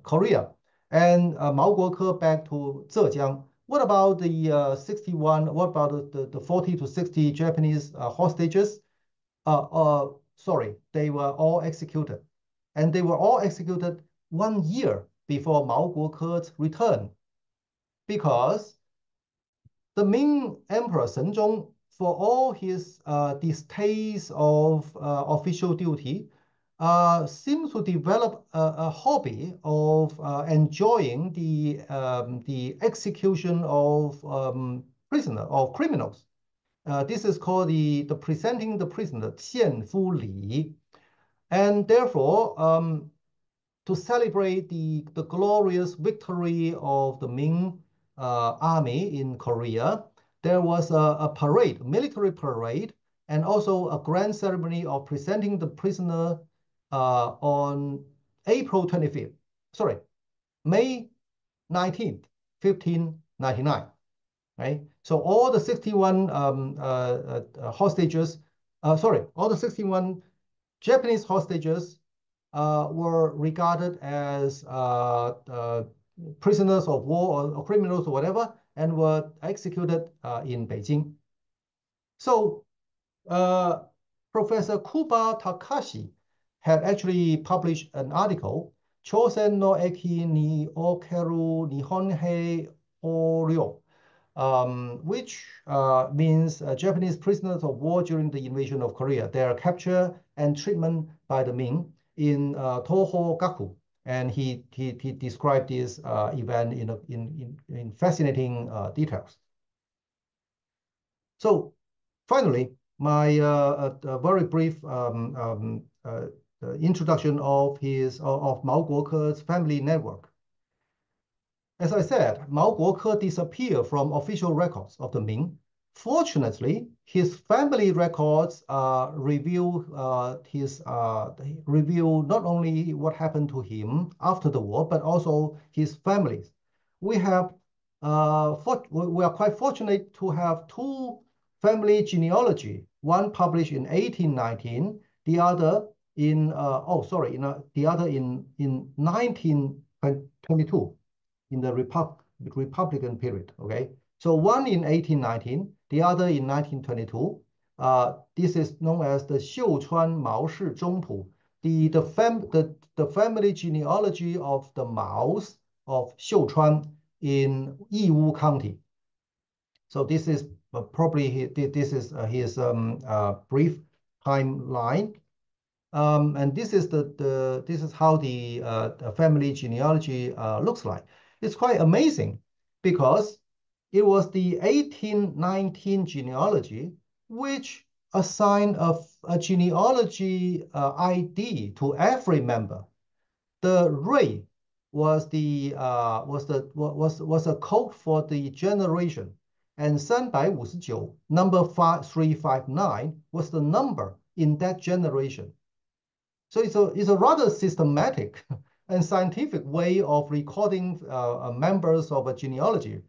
Korea, and Mao Guoke back to Zhejiang. What about the 61? What about the 40 to 60 Japanese hostages? Sorry, they were all executed, and they were all executed 1 year before Mao Guoke's return, because the Ming Emperor Shenzong, for all his distaste of official duty, seems to develop a hobby of enjoying the execution of criminals. This is called the presenting the prisoner, 献夫礼, and therefore, to celebrate the glorious victory of the Ming army in Korea, there was a parade, military parade, and also a grand ceremony of presenting the prisoner on April 25th, sorry, May 19th, 1599, right? So all the 61 hostages, all the 61 Japanese hostages were regarded as prisoners of war or criminals or whatever, and were executed in Beijing. So Professor Kuba Takashi had actually published an article, Chosen no eki ni okeru nihonhei oryo, which means Japanese prisoners of war during the invasion of Korea, their capture and treatment by the Ming in Toho Gaku. And he described this event in fascinating details. So finally, my very brief introduction of Mao Guoke's family network. As I said, Mao Guoke disappeared from official records of the Ming. Fortunately, his family records reveal not only what happened to him after the war, but also his families. We are quite fortunate to have two family genealogy, one published in 1819, the other in 1922 in the Republican period. Okay, so one in 1819, the other in 1922. This is known as the Xiuchuan Mao Shi Zhongpu, the family genealogy of the Maos of Xiuchuan in Yiwu County. So this is probably his brief timeline, and this is how the family genealogy looks like. It's quite amazing because it was the 1819 genealogy which assigned a genealogy ID to every member. The Rui was a code for the generation, and 359 number 359 was the number in that generation. So it's a rather systematic and scientific way of recording members of a genealogy,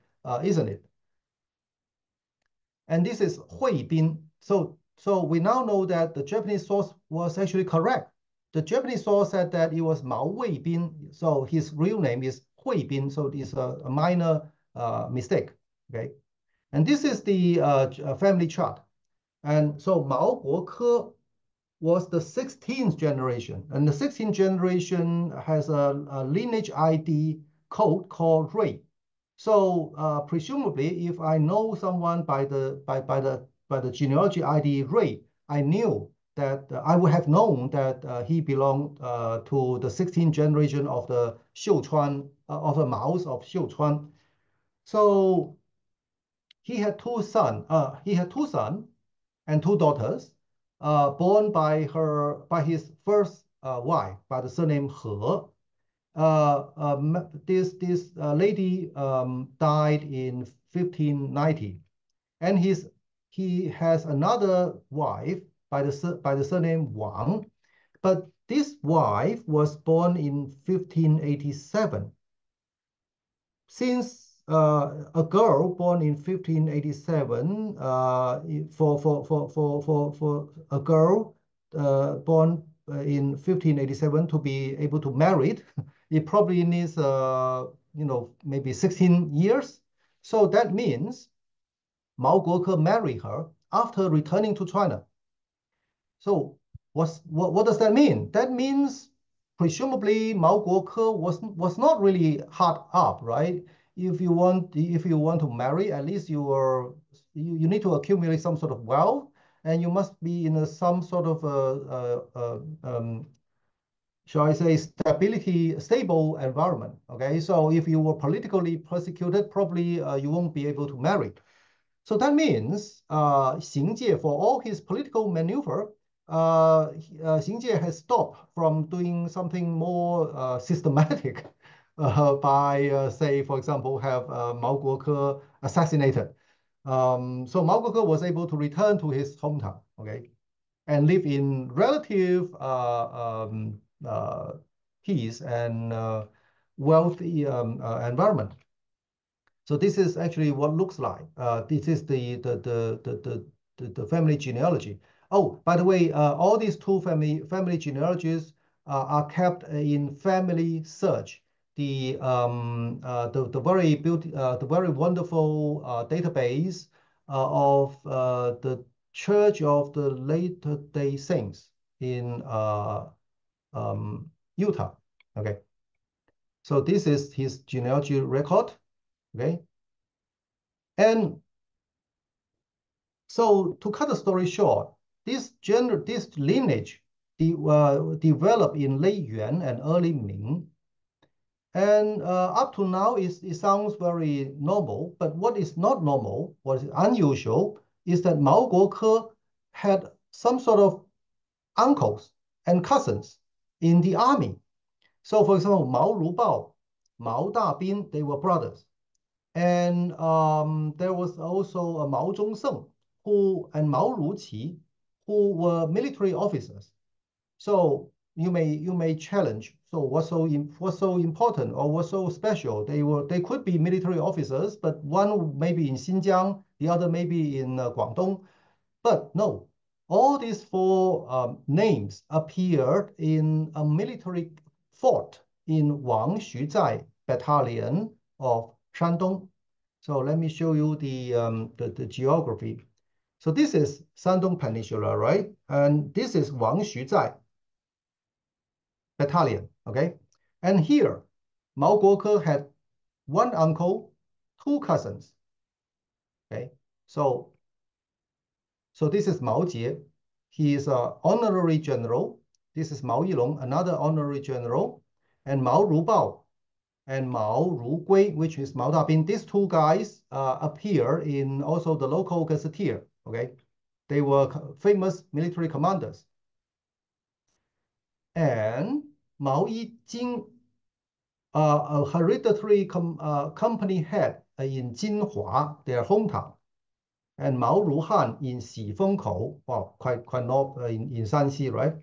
isn't it? And this is Hui Bin. So we now know that the Japanese source was actually correct. The Japanese source said that it was Mao Weibin, so his real name is Hui Bin, so it's a minor mistake, okay? And this is the family chart. And so Mao Guoke was the 16th generation, and the 16th generation has a lineage ID code called Rui. So presumably, if I know someone by the genealogy ID Rui, I knew that I would have known that he belonged to the 16th generation of the Xiuchuan of the Maos of Xiuchuan. So he had two sons. And two daughters, born by his first wife by the surname He. This lady died in 1590, and he has another wife by the surname Wang, but this wife was born in 1587. Since a girl born in 1587, for a girl born in 1587 to be able to marry, it probably needs maybe 16 years. So that means Mao Guoke married her after returning to China. So what does that mean? That means presumably Mao Guoke was not really hard up, right? If you want to marry, at least you need to accumulate some sort of wealth, and you must be in some sort of shall I say, stable environment. Okay, so if you were politically persecuted, probably you won't be able to marry. So that means Xing Jie, for all his political maneuver, Xing Jie has stopped from doing something more systematic by, say, for example, have Mao Guoke assassinated. So Mao Guoke was able to return to his hometown, okay, and live in relative peace and wealthy environment. So this is actually what looks like. This is the family genealogy. Oh, by the way, all these two family genealogies are kept in family search. The very wonderful database of the Church of the Latter Day Saints in Utah. Okay, so this is his genealogy record. Okay, and so to cut the story short, this lineage developed in late Yuan and early Ming. And up to now, it sounds very normal. But what is not normal, what is unusual, is that Mao Guoke had some sort of uncles and cousins in the army. So, for example, Mao Rubao, Mao Dabin, they were brothers. And there was also a Mao Zhongseng and Mao Ruqi, who were military officers. So you may challenge. So what's so important or what's so special? They could be military officers, but one maybe in Xinjiang, the other maybe in Guangdong. But no, all these four names appeared in a military fort in Wang Xuzai Battalion of Shandong. So let me show you the geography. So this is Shandong Peninsula, right? And this is Wang Xuzai Battalion, okay? And here, Mao Guoke had one uncle, two cousins, okay? So this is Mao Jie. He is an honorary general. This is Mao Yilong, another honorary general, and Mao Rubao and Mao Rugui, which is Mao Dabin. These two guys appear in also the local gazetteer, okay? They were famous military commanders. And Mao Yijing, a hereditary company head in Jinhua, their hometown, and Mao Ruhan in Xifengkou, well, quite north in Shanxi, right?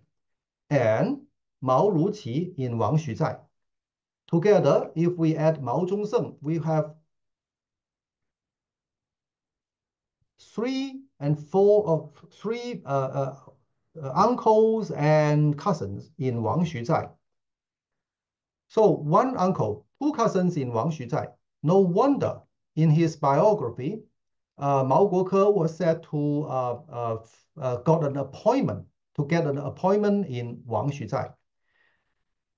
And Mao Ruqi in Wang Xuzai. Together, if we add Mao Zhongseng, we have three uncles and cousins in Wang Xuzai. So one uncle, two cousins in Wang Xuzai. No wonder in his biography, Mao Guoke was said to get an appointment in Wang Xuzai.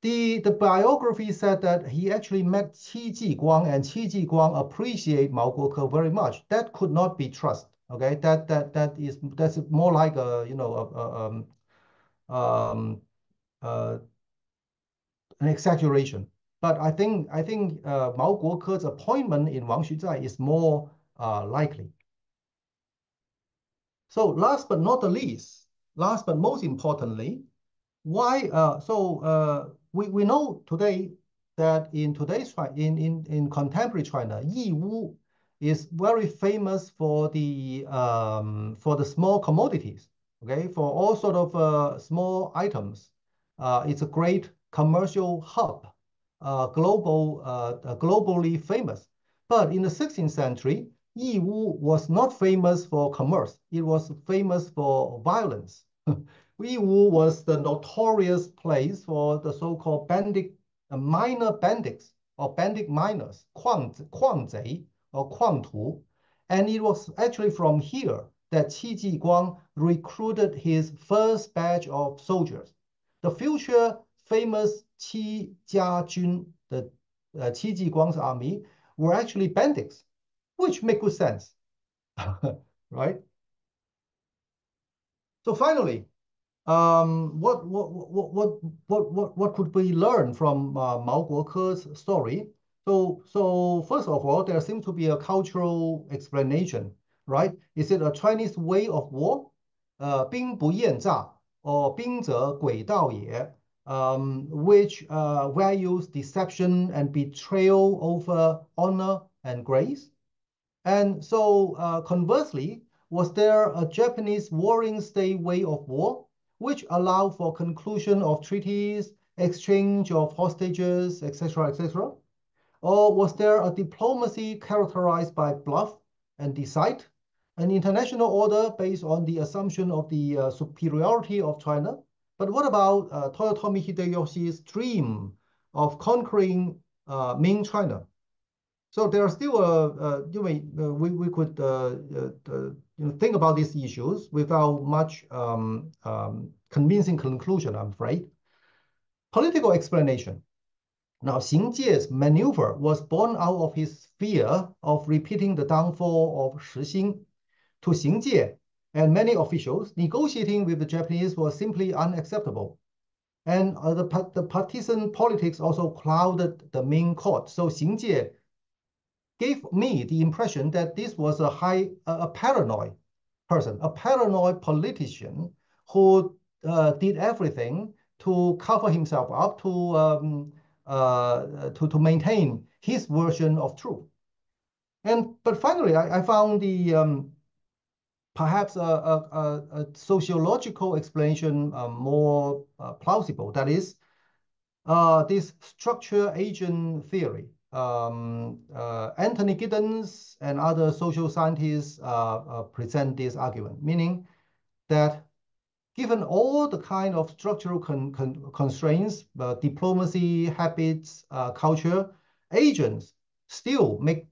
The biography said that he actually met Qi Jiguang, and Qi Jiguang appreciate Mao Guoke very much. That could not be trust. Okay, that's more like an exaggeration. But I think Mao Guoke's appointment in Wang Xuzai is more likely. So last but not the least, last but most importantly, why? We know today that in today's in contemporary China, Yiwu is very famous for the small commodities. Okay, for all sort of small items. It's a great commercial hub, globally famous. But in the 16th century, Yiwu was not famous for commerce. It was famous for violence. Yiwu was the notorious place for the so-called minor bandits or bandit miners, 矿贼 or 矿徒. And it was actually from here that Qi Jiguang recruited his first batch of soldiers. The future famous Qi Jiajun, the Qi Jiguang's army, were actually bandits, which make good sense, right? So finally, what could we learn from Mao Guoke's story? So first of all, there seems to be a cultural explanation, right? Is it a Chinese way of war? 兵不厌诈 or 兵者诡道也, which values deception and betrayal over honor and grace. And so conversely, was there a Japanese warring state way of war, which allowed for conclusion of treaties, exchange of hostages, etc., etc.? Or was there a diplomacy characterized by bluff and deceit, an international order based on the assumption of the superiority of China, But what about Toyotomi Hideyoshi's dream of conquering Ming China? So there are still, we could think about these issues without much convincing conclusion, I'm afraid. Political explanation. Now, Xing Jie's maneuver was born out of his fear of repeating the downfall of Shi Xing. To Xing Jie and many officials, negotiating with the Japanese was simply unacceptable. And the partisan politics also clouded the Ming court. So Xing Jie gave me the impression that this was a paranoid person, a paranoid politician who did everything to cover himself up to maintain his version of truth. But finally, I found the perhaps a sociological explanation more plausible. That is, this structure agent theory. Anthony Giddens and other social scientists present this argument, meaning that given all the kind of structural constraints, diplomacy, habits, culture, agents still make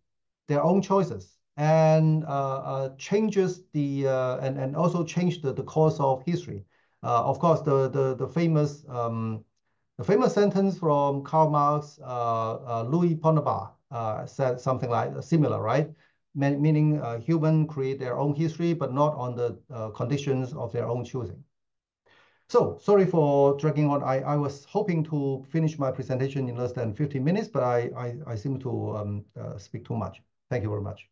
their own choices and changes and also change the course of history. Of course, the famous sentence from Karl Marx, Louis Bonaparte said something like similar, right? Meaning humans create their own history, but not on the conditions of their own choosing. So sorry for dragging on. I was hoping to finish my presentation in less than 15 minutes, but I seem to speak too much. Thank you very much.